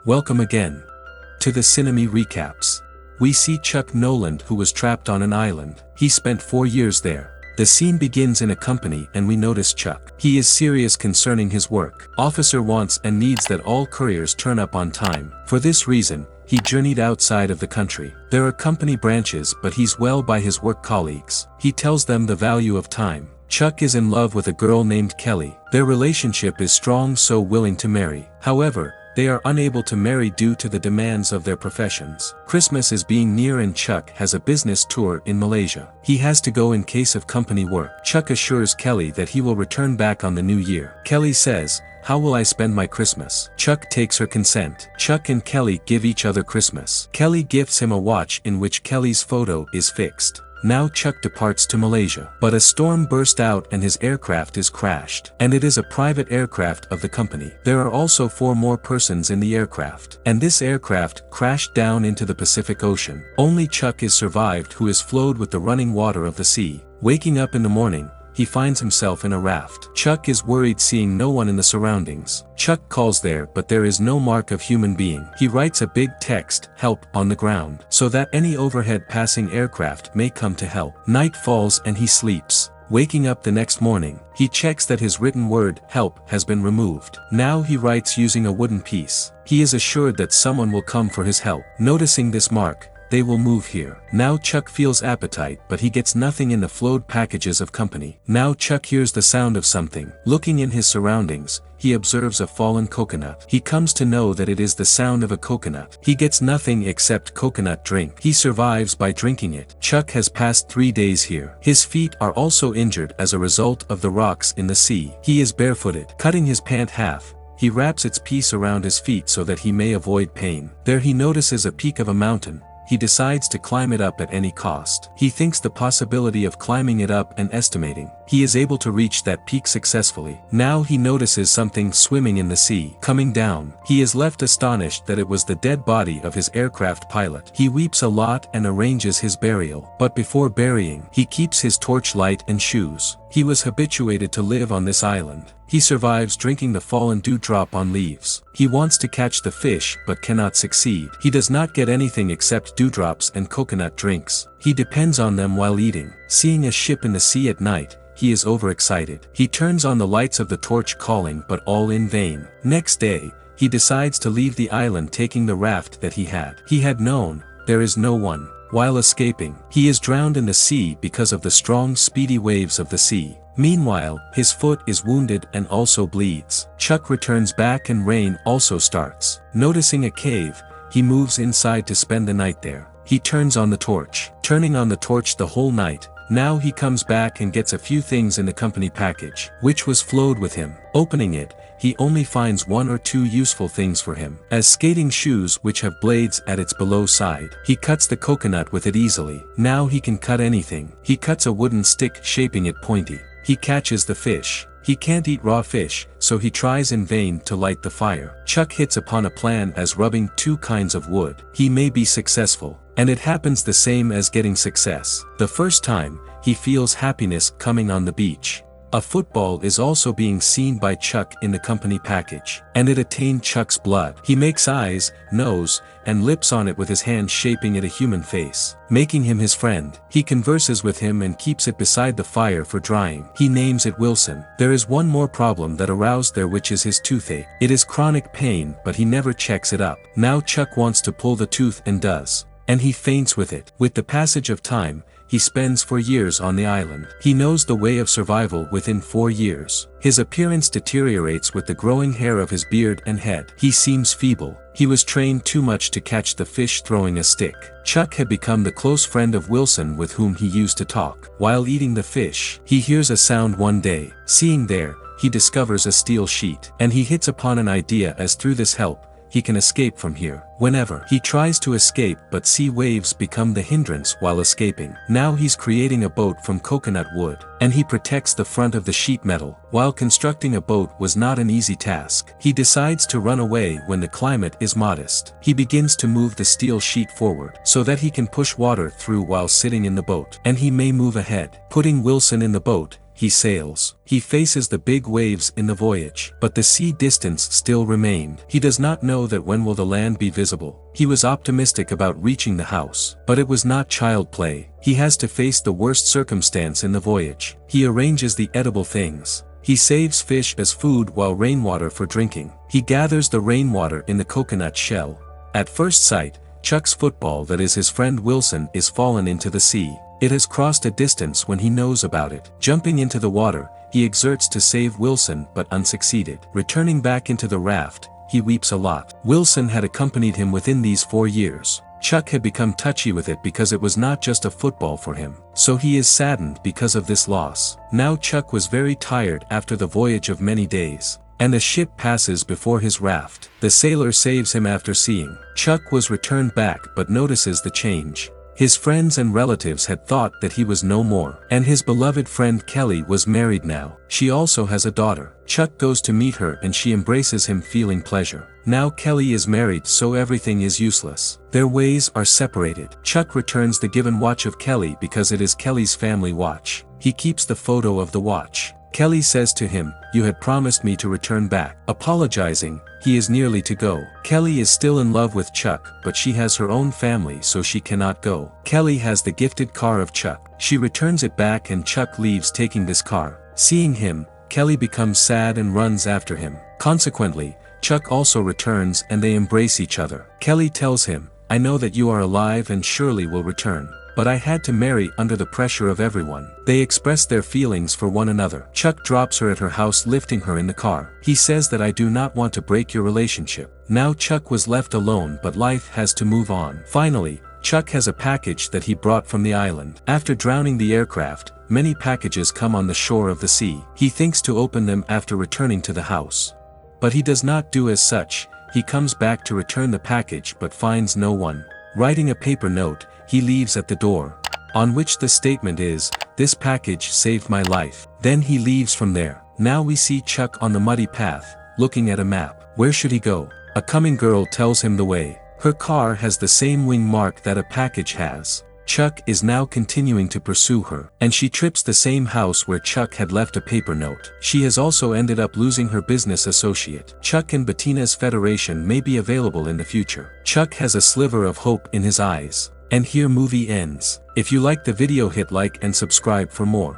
Welcome again to the Cinema Recaps. We see Chuck Noland, who was trapped on an island. He spent 4 years there. The scene begins in a company and we notice Chuck. He is serious concerning his work. Officer wants and needs that all couriers turn up on time. For this reason, he journeyed outside of the country. There are company branches, but he's well by his work colleagues. He tells them the value of time. Chuck is in love with a girl named Kelly. Their relationship is strong, so willing to marry. However, they are unable to marry due to the demands of their professions. Christmas is being near and Chuck has a business tour in Malaysia. He has to go in case of company work. Chuck assures Kelly that he will return back on the new year. Kelly says, "How will I spend my Christmas?" Chuck takes her consent. Chuck and Kelly give each other Christmas. Kelly gifts him a watch in which Kelly's photo is fixed. Now Chuck departs to Malaysia. But a storm burst out and his aircraft is crashed. And it is a private aircraft of the company. There are also 4 more persons in the aircraft. And this aircraft crashed down into the Pacific Ocean. Only Chuck is survived, who is flowed with the running water of the sea. Waking up in the morning, he finds himself in a raft. Chuck is worried, seeing no one in the surroundings. Chuck calls there, but there is no mark of human being. He writes a big text, "Help," on the ground, so that any overhead passing aircraft may come to help. Night falls and he sleeps. Waking up the next morning, he checks that his written word, "help," has been removed. Now he writes using a wooden piece. He is assured that someone will come for his help. Noticing this mark, they will move here. Now Chuck feels appetite, but he gets nothing in the flowed packages of company. Now Chuck hears the sound of something. Looking in his surroundings, he observes a fallen coconut. He comes to know that it is the sound of a coconut. He gets nothing except coconut drink. He survives by drinking it. Chuck has passed 3 days here. His feet are also injured as a result of the rocks in the sea. He is barefooted. Cutting his pant half, he wraps its piece around his feet so that he may avoid pain. There he notices a peak of a mountain. He decides to climb it up at any cost. He thinks the possibility of climbing it up and estimating. He is able to reach that peak successfully. Now he notices something swimming in the sea. Coming down, he is left astonished that it was the dead body of his aircraft pilot. He weeps a lot and arranges his burial. But before burying, he keeps his torchlight and shoes. He was habituated to live on this island. He survives drinking the fallen dewdrop on leaves. He wants to catch the fish but cannot succeed. He does not get anything except dewdrops and coconut drinks. He depends on them while eating. Seeing a ship in the sea at night, he is overexcited. He turns on the lights of the torch, calling, but all in vain. Next day, he decides to leave the island, taking the raft that he had. He had known there is no one. While escaping, he is drowned in the sea because of the strong, speedy waves of the sea. Meanwhile, his foot is wounded and also bleeds. Chuck returns back and rain also starts. Noticing a cave, he moves inside to spend the night there. He turns on the torch. Turning on the torch the whole night, now he comes back and gets a few things in the company package, which was flowed with him. Opening it, he only finds 1 or 2 useful things for him, as skating shoes which have blades at its below side. He cuts the coconut with it easily. Now he can cut anything. He cuts a wooden stick, shaping it pointy. He catches the fish. He can't eat raw fish, so he tries in vain to light the fire. Chuck hits upon a plan as rubbing 2 kinds of wood. He may be successful, and it happens the same as getting success. The first time, he feels happiness coming on the beach. A football is also being seen by Chuck in the company package, and it attained Chuck's blood. He makes eyes, nose, and lips on it with his hand, shaping it a human face, making him his friend. He converses with him and keeps it beside the fire for drying. He names it Wilson. There is one more problem that aroused there, which is his toothache. It is chronic pain, but he never checks it up. Now Chuck wants to pull the tooth and does, and he faints with it. With the passage of time, he spends 4 years on the island. He knows the way of survival within 4 years. His appearance deteriorates with the growing hair of his beard and head. He seems feeble. He was trained too much to catch the fish throwing a stick. Chuck had become the close friend of Wilson, with whom he used to talk. While eating the fish, he hears a sound one day. Seeing there, he discovers a steel sheet. And he hits upon an idea, as through this help, he can escape from here. Whenever he tries to escape, but sea waves become the hindrance while escaping. Now he's creating a boat from coconut wood, and he protects the front of the sheet metal. While constructing a boat was not an easy task, he decides to run away when the climate is modest. He begins to move the steel sheet forward, so that he can push water through while sitting in the boat, and he may move ahead. Putting Wilson in the boat, he sails. He faces the big waves in the voyage, but the sea distance still remained. He does not know that when will the land be visible. He was optimistic about reaching the house, but it was not child play. He has to face the worst circumstance in the voyage. He arranges the edible things. He saves fish as food while rainwater for drinking. He gathers the rainwater in the coconut shell. At first sight, Chuck's football, that is his friend Wilson, is fallen into the sea. It has crossed a distance when he knows about it. Jumping into the water, he exerts to save Wilson but unsucceeded. Returning back into the raft, he weeps a lot. Wilson had accompanied him within these 4 years. Chuck had become touchy with it because it was not just a football for him. So he is saddened because of this loss. Now Chuck was very tired after the voyage of many days, and a ship passes before his raft. The sailor saves him after seeing. Chuck was returned back but notices the change. His friends and relatives had thought that he was no more, and his beloved friend Kelly was married now. She also has a daughter. Chuck goes to meet her and she embraces him, feeling pleasure. Now Kelly is married, so everything is useless. Their ways are separated. Chuck returns the given watch of Kelly because it is Kelly's family watch. He keeps the photo of the watch. Kelly says to him, "You had promised me to return back." Apologizing, he is nearly to go. Kelly is still in love with Chuck, but she has her own family, so she cannot go. Kelly has the gifted car of Chuck. She returns it back and Chuck leaves taking this car. Seeing him, Kelly becomes sad and runs after him. Consequently, Chuck also returns and they embrace each other. Kelly tells him, "I know that you are alive and surely will return. But I had to marry under the pressure of everyone." They express their feelings for one another. Chuck drops her at her house, lifting her in the car. He says that, "I do not want to break your relationship." Now Chuck was left alone, but life has to move on. Finally, Chuck has a package that he brought from the island. After drowning the aircraft, many packages come on the shore of the sea. He thinks to open them after returning to the house. But he does not do as such. He comes back to return the package but finds no one. Writing a paper note, he leaves at the door, on which the statement is, "This package saved my life." Then he leaves from there. Now we see Chuck on the muddy path, looking at a map. Where should he go? A coming girl tells him the way. Her car has the same wing mark that a package has. Chuck is now continuing to pursue her, and she trips the same house where Chuck had left a paper note. She has also ended up losing her business associate. Chuck and Bettina's Federation may be available in the future. Chuck has a sliver of hope in his eyes. And here movie ends. If you like the video, hit like and subscribe for more.